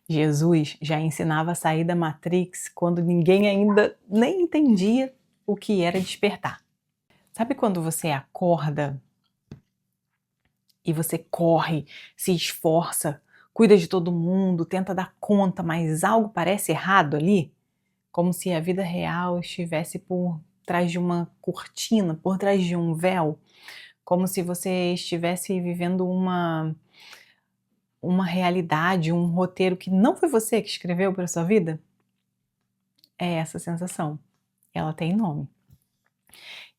Jesus já ensinava a sair da Matrix quando ninguém ainda nem entendia o que era despertar. Sabe quando você acorda e você corre, se esforça, cuida de todo mundo, tenta dar conta, mas algo parece errado ali? Como se a vida real estivesse por trás de uma cortina, por trás de um véu, como se você estivesse vivendo uma realidade, um roteiro que não foi você que escreveu para sua vida? É essa sensação. Ela tem nome.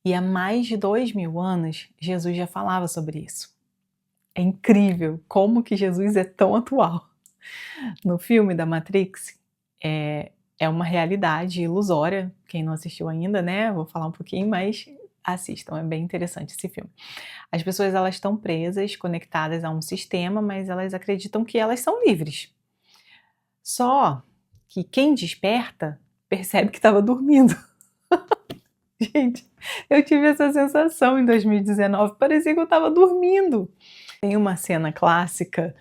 E há mais de 2000 anos, Jesus já falava sobre isso. É incrível como que Jesus é tão atual. No filme da Matrix, é uma realidade ilusória. Quem não assistiu ainda, né? Vou falar um pouquinho, mas assistam, é bem interessante esse filme. As pessoas elas estão presas, conectadas a um sistema, mas elas acreditam que elas são livres. Só que quem desperta percebe que estava dormindo. Gente, eu tive essa sensação em 2019, parecia que eu estava dormindo. Tem uma cena clássica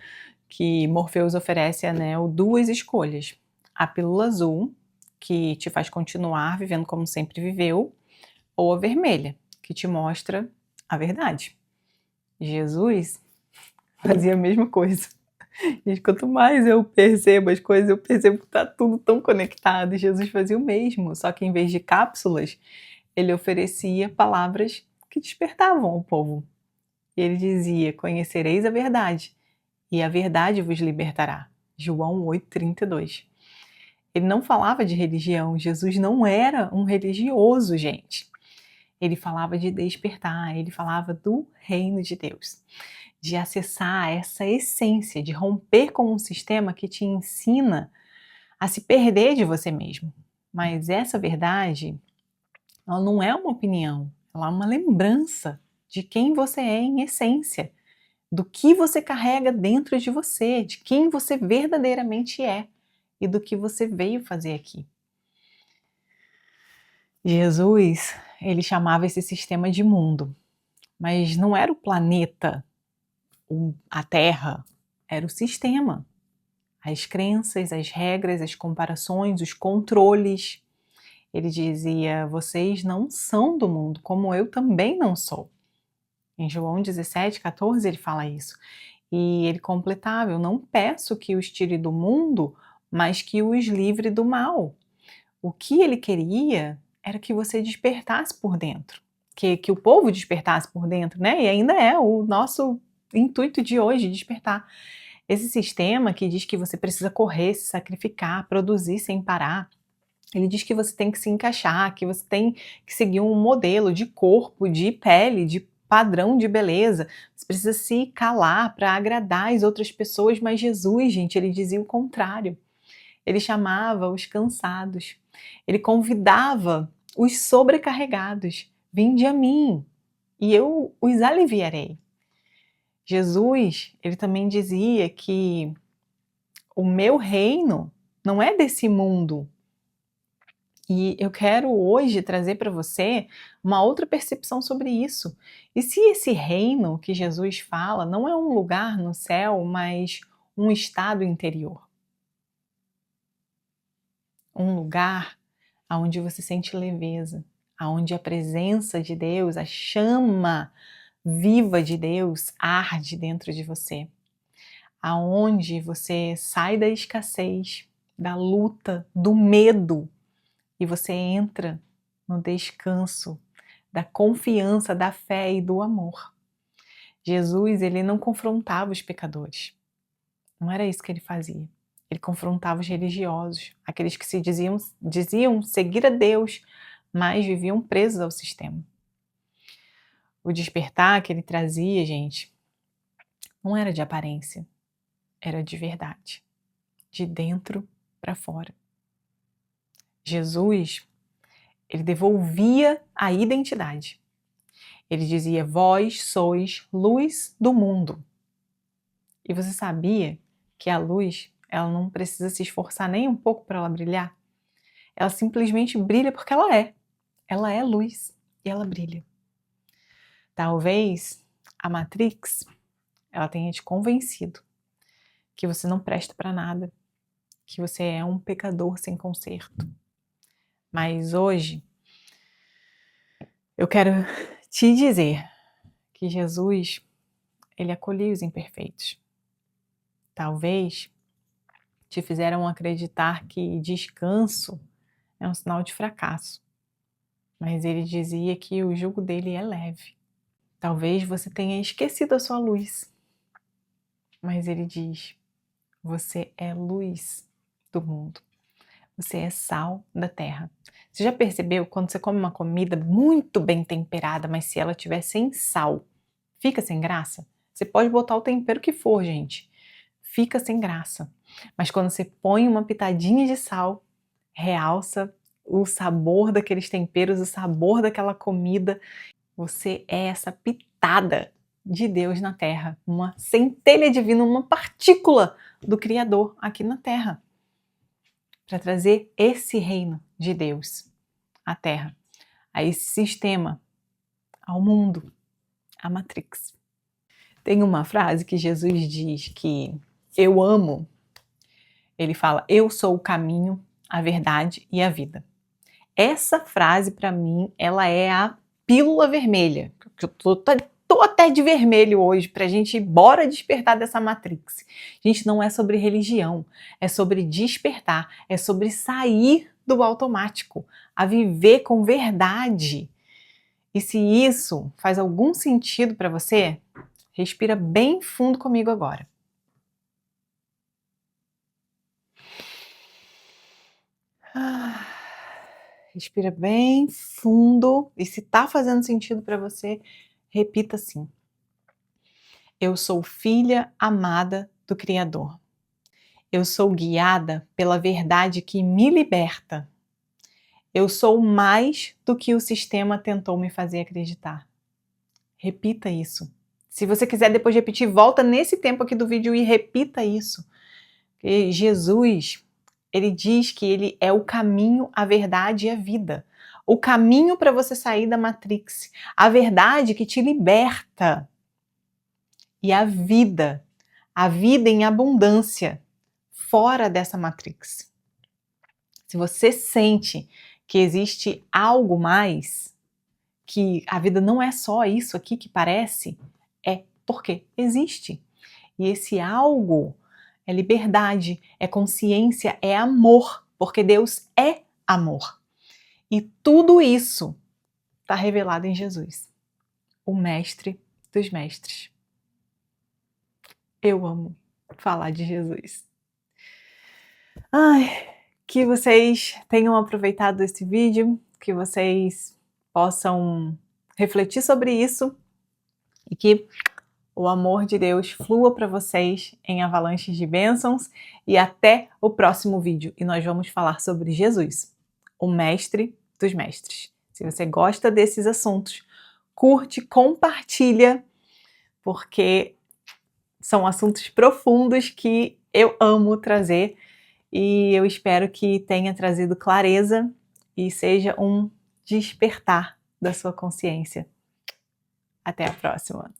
que Morpheus oferece a Neo duas escolhas: a pílula azul, que te faz continuar vivendo como sempre viveu, ou a vermelha, que te mostra a verdade. Jesus fazia a mesma coisa. Gente, quanto mais eu percebo as coisas, eu percebo que está tudo tão conectado. Jesus fazia o mesmo, só que em vez de cápsulas, ele oferecia palavras que despertavam o povo. E ele dizia: conhecereis a verdade, e a verdade vos libertará. João 8,32. Ele não falava de religião, Jesus não era um religioso, gente. Ele falava de despertar, ele falava do reino de Deus, de acessar essa essência, de romper com um sistema que te ensina a se perder de você mesmo. Mas essa verdade, ela não é uma opinião, ela é uma lembrança de quem você é em essência, do que você carrega dentro de você, de quem você verdadeiramente é e do que você veio fazer aqui. Jesus, ele chamava esse sistema de mundo, mas não era o planeta, a Terra, era o sistema. As crenças, as regras, as comparações, os controles. Ele dizia: vocês não são do mundo, como eu também não sou. Em João 17,14 ele fala isso. E ele completava: eu não peço que os tire do mundo, mas que os livre do mal. O que ele queria era que você despertasse por dentro, que o povo despertasse por dentro, né? E ainda é o nosso intuito de hoje, despertar. Esse sistema que diz que você precisa correr, se sacrificar, produzir sem parar, ele diz que você tem que se encaixar, que você tem que seguir um modelo de corpo, de pele, de padrão de beleza. Você precisa se calar para agradar as outras pessoas, mas Jesus, gente, ele dizia o contrário. Ele chamava os cansados, ele convidava os sobrecarregados: vinde a mim e eu os aliviarei. Jesus, ele também dizia que o meu reino não é desse mundo. E eu quero hoje trazer para você uma outra percepção sobre isso. E se esse reino que Jesus fala não é um lugar no céu, mas um estado interior? Um lugar onde você sente leveza, onde a presença de Deus, a chama viva de Deus arde dentro de você. Aonde você sai da escassez, da luta, do medo e você entra no descanso, da confiança, da fé e do amor. Jesus, ele não confrontava os pecadores. Não era isso que ele fazia. Ele confrontava os religiosos, aqueles que se diziam seguir a Deus, mas viviam presos ao sistema. O despertar que ele trazia, gente, não era de aparência, era de verdade, de dentro para fora. Jesus, ele devolvia a identidade. Ele dizia: vós sois luz do mundo. E você sabia que a luz, ela não precisa se esforçar nem um pouco para ela brilhar? Ela simplesmente brilha porque ela é. Ela é luz e ela brilha. Talvez a Matrix, ela tenha te convencido que você não presta para nada, que você é um pecador sem conserto. Mas hoje eu quero te dizer que Jesus, ele acolheu os imperfeitos. Talvez te fizeram acreditar que descanso é um sinal de fracasso, mas ele dizia que o jugo dele é leve. Talvez você tenha esquecido a sua luz, mas ele diz: você é luz do mundo. Você é sal da terra. Você já percebeu quando você come uma comida muito bem temperada, mas se ela tiver sem sal, fica sem graça? Você pode botar o tempero que for, gente. Fica sem graça. Mas quando você põe uma pitadinha de sal, realça o sabor daqueles temperos, o sabor daquela comida. Você é essa pitada de Deus na terra, uma centelha divina, uma partícula do Criador aqui na terra, para trazer esse reino de Deus à terra, a esse sistema, ao mundo, à Matrix. Tem uma frase que Jesus diz que eu amo. Ele fala: eu sou o caminho, a verdade e a vida. Essa frase, para mim, ela é a pílula vermelha. Eu tô até de vermelho hoje pra gente bora despertar dessa Matrix. Gente, não é sobre religião, é sobre despertar, é sobre sair do automático, a viver com verdade. E se isso faz algum sentido para você, respira bem fundo comigo agora. Respira bem fundo e se tá fazendo sentido para você, repita assim: eu sou filha amada do Criador. Eu sou guiada pela verdade que me liberta. Eu sou mais do que o sistema tentou me fazer acreditar. Repita isso. Se você quiser depois repetir, volta nesse tempo aqui do vídeo e repita isso. Porque Jesus, ele diz que ele é o caminho, a verdade e a vida. O caminho para você sair da Matrix. A verdade que te liberta. E a vida em abundância, fora dessa Matrix. Se você sente que existe algo mais, que a vida não é só isso aqui que parece, é porque existe. E esse algo é liberdade, é consciência, é amor, porque Deus é amor. E tudo isso está revelado em Jesus, o mestre dos mestres. Eu amo falar de Jesus. Ai, que vocês tenham aproveitado esse vídeo, que vocês possam refletir sobre isso e que o amor de Deus flua para vocês em avalanches de bênçãos e até o próximo vídeo. E nós vamos falar sobre Jesus, o mestre dos mestres. Se você gosta desses assuntos, curte, compartilha, porque são assuntos profundos que eu amo trazer e eu espero que tenha trazido clareza e seja um despertar da sua consciência. Até a próxima!